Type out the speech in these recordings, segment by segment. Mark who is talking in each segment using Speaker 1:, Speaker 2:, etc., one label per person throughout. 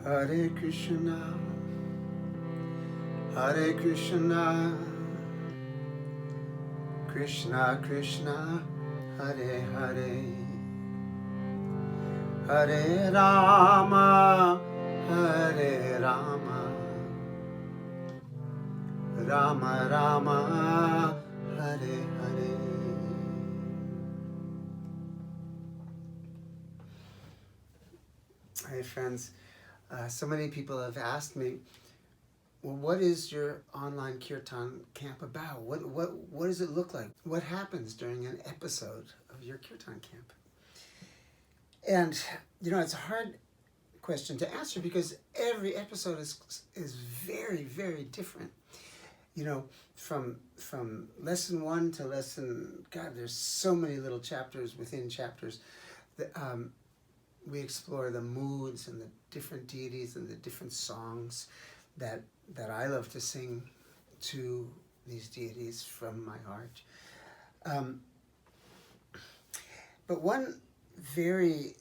Speaker 1: Hare Krishna, Hare Krishna, Krishna Krishna, Hare Hare, Hare Rama, Hare Rama, Rama Rama, Hare Hare. Hi friends, so many people have asked me, well, what is your online Kirtan camp about? What does it look like? What happens during an episode of your Kirtan camp? And, it's a hard question to answer because every episode is very, very different. From lesson 1 to lesson, God, there's so many little chapters within chapters. We explore the moods and the different deities and the different songs that I love to sing to these deities from my heart. But one very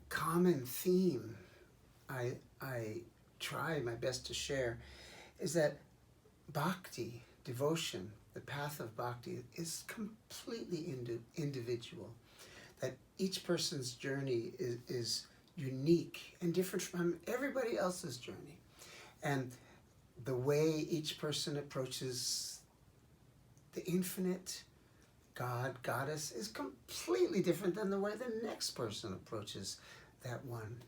Speaker 1: common theme I try my best to share is that bhakti, devotion, the path of bhakti is completely individual. That each person's journey is unique and different from everybody else's journey. And the way each person approaches the infinite, God, Goddess, is completely different than the way the next person approaches that one.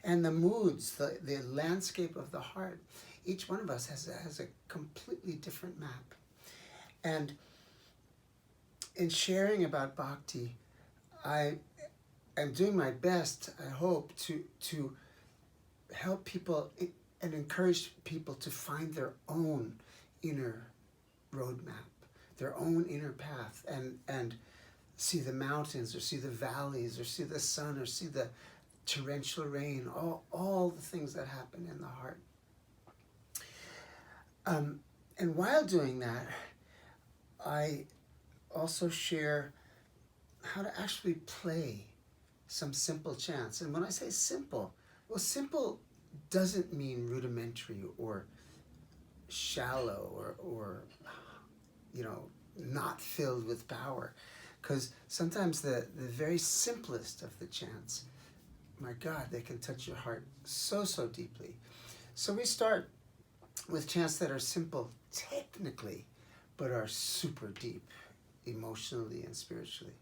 Speaker 1: And the moods, the landscape of the heart, each one of us has a completely different map. And in sharing about bhakti, I am doing my best, I hope, to help people and encourage people to find their own inner roadmap, their own inner path, and see the mountains, or see the valleys, or see the sun, or see the torrential rain, all the things that happen in the heart. And while doing that, I also share how to actually play some simple chants. And when I say simple, well, simple doesn't mean rudimentary or shallow or not filled with power. Because sometimes the very simplest of the chants, my God, they can touch your heart so deeply. So we start with chants that are simple technically, but are super deep emotionally and spiritually.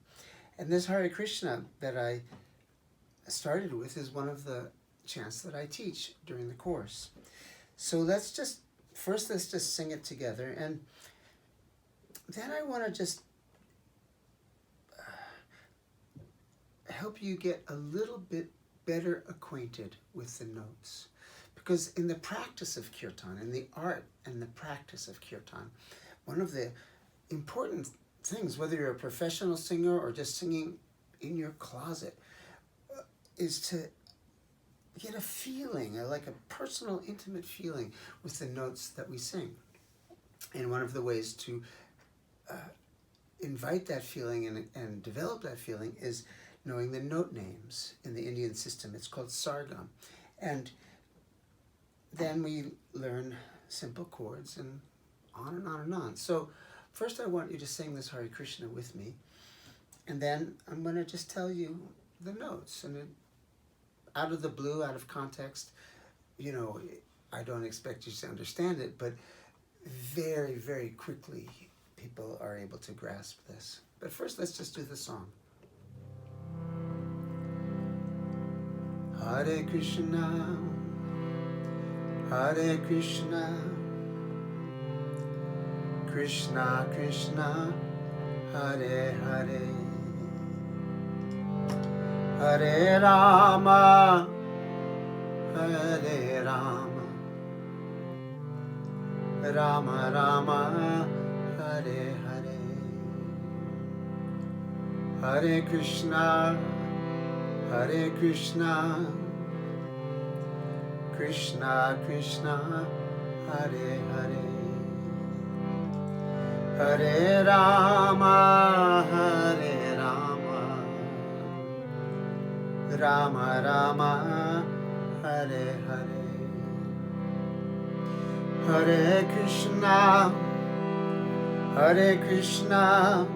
Speaker 1: And this Hare Krishna that I started with is one of the chants that I teach during the course. So let's just sing it together, and then I want to just help you get a little bit better acquainted with the notes. Because in the practice of Kirtan, in the art and the practice of Kirtan, one of the important things, whether you're a professional singer or just singing in your closet, is to get a feeling, like a personal, intimate feeling with the notes that we sing. And one of the ways to invite that feeling and develop that feeling is knowing the note names in the Indian system. It's called sargam. And then we learn simple chords and on and on and on. So first I want you to sing this Hare Krishna with me, and then I'm going to just tell you the notes. And out of the blue, out of context, I don't expect you to understand it, but very, very quickly people are able to grasp this. But first, let's just do the song. Hare Krishna, Hare Krishna, Krishna Krishna, Hare Hare, Hare Rama, Hare Rama, Rama Rama, Hare Hare, Hare Krishna, Hare Krishna, Krishna Krishna, Hare Hare, Hare Rama, Hare Rama, Rama Rama, Hare Hare Hare. Hare Krishna, Hare Krishna,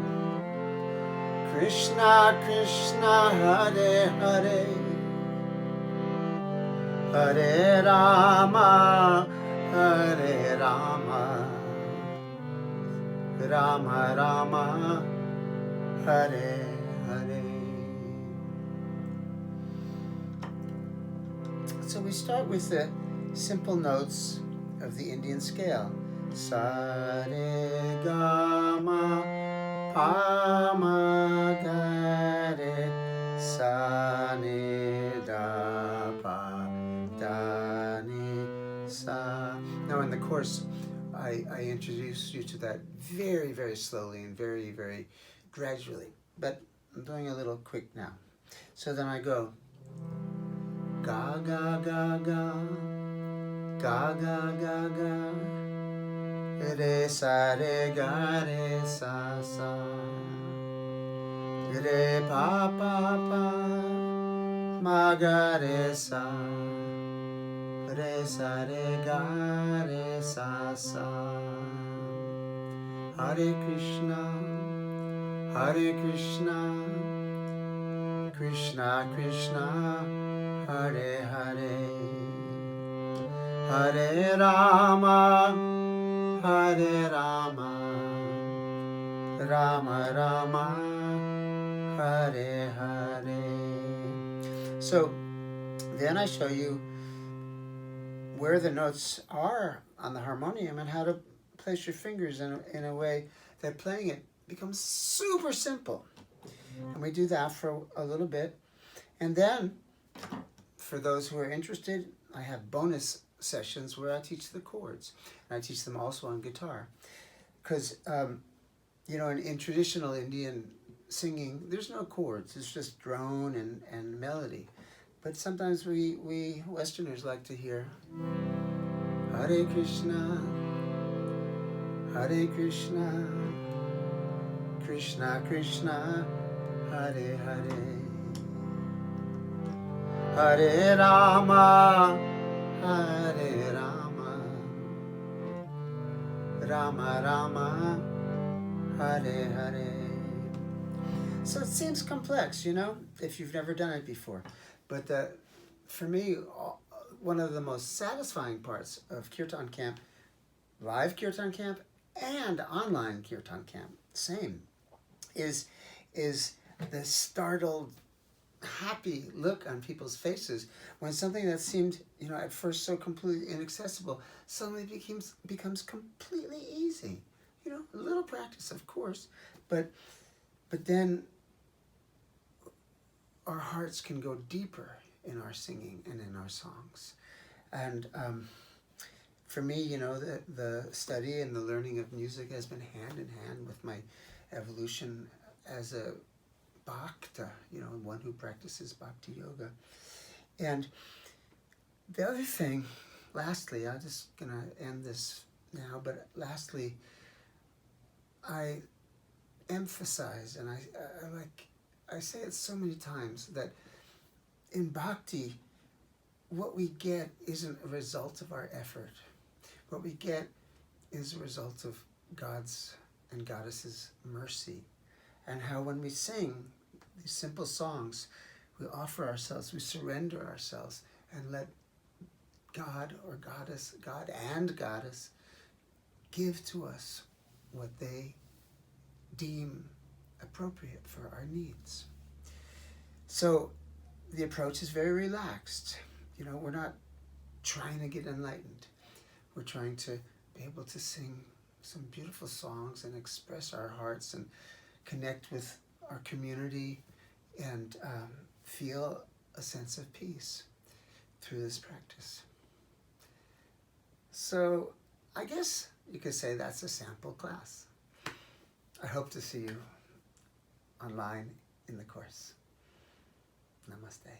Speaker 1: Krishna Krishna, Hare Hare, Hare Rama, Hare Rama, Rama Rama, Hare Hare. So we start with the simple notes of the Indian scale. Sa re ga ma pa ma ga re sa ni da pa da ni sa. Now in the course, I introduce you to that very, very slowly and very, very gradually. But I'm doing a little quick now. So then I go ga ga ga ga, ga ga ga ga, re sa re ga re sa sa, re pa pa pa, ma ga re sa re ga re sa sa. Hare Krishna, Hare Krishna, Krishna Krishna, Hare Hare, Hare Rama, Hare Rama, Rama Rama, Hare Hare. So then I show you where the notes are on the harmonium and how to place your fingers in a way that playing it becomes super simple. And we do that for a little bit. And then, for those who are interested, I have bonus sessions where I teach the chords. And I teach them also on guitar. Because, in traditional Indian singing, there's no chords. It's just drone and melody. But sometimes we Westerners like to hear Hare Krishna, Hare Krishna, Krishna Krishna, Hare Hare, Hare Rama, Hare Rama, Rama Rama, Hare Hare. So it seems complex, if you've never done it before. But for me, one of the most satisfying parts of Kirtan Camp, live Kirtan Camp and online Kirtan Camp, same, is the startled, happy look on people's faces when something that seemed, at first so completely inaccessible suddenly becomes completely easy. A little practice, of course, but then our hearts can go deeper in our singing and in our songs. And for me, the study and the learning of music has been hand in hand with my evolution as a bhakta, one who practices bhakti yoga. And the other thing, lastly, I'm just going to end this now, but lastly, I emphasize, and I say it so many times, that in bhakti, what we get isn't a result of our effort. What we get is a result of God's and Goddess's mercy. And how when we sing these simple songs, we offer ourselves, we surrender ourselves, and let God or Goddess, God and Goddess, give to us what they deem appropriate for our needs. So the approach is very relaxed. We're not trying to get enlightened. We're trying to be able to sing some beautiful songs and express our hearts and connect with our community and feel a sense of peace through this practice. So I guess you could say that's a sample class. I hope to see you online in the course. Namaste.